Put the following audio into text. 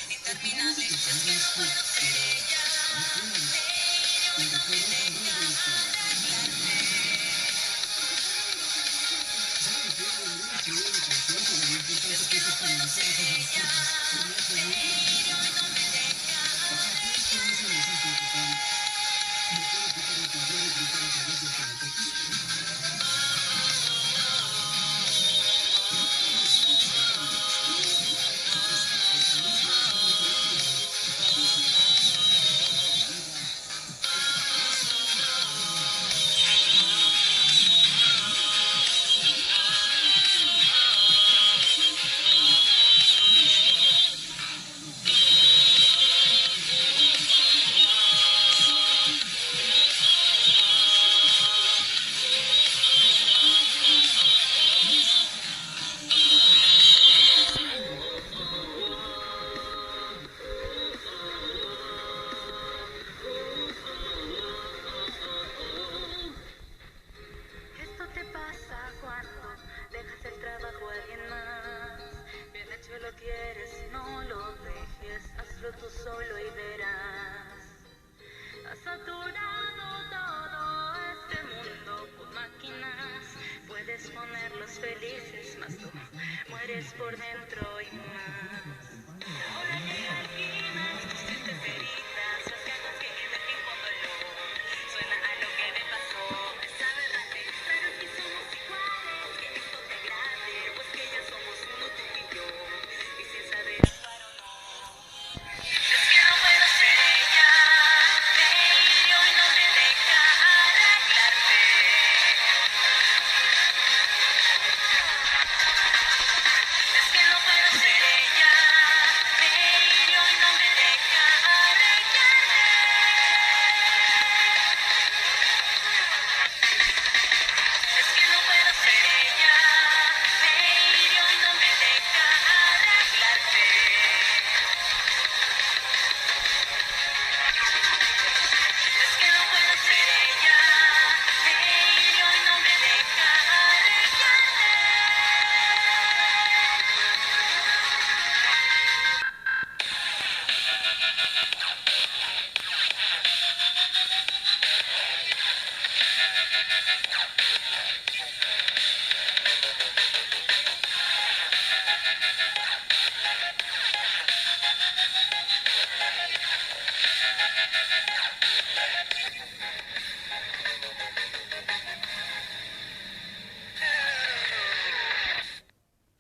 interminable. Es que no puedo ser ella. Me iré hoy no me deja arreglarte. Es que no puedo ser ella. Me iré hoy no me deja arreglarte. Esto te pasa cuando dejas el trabajo a alguien más. Bien hecho lo quieres, no lo dejes, hazlo tú solo y verás. Has saturado todo este mundo con máquinas. Puedes ponerlos felices, mas tú mueres por dentro y más. Ahora llega el clima, tus tristes heridas, las ganas que emergen con dolor. Suena a lo que me pasó, es aberrante, pero aquí somos iguales. Que esto te agrade, pues que ya somos uno tú y yo. Y sin saber actuar o no. Es que no puedo ser ella, me iré hoy no me deja arreglarte. Es que no puedo ser ella, me iré hoy no me deja arreglarte. Es que no puedo ser ella, me iré hoy no me deja arreglarte. Es que no puedo ser ella, me iré hoy no me deja arreglarte.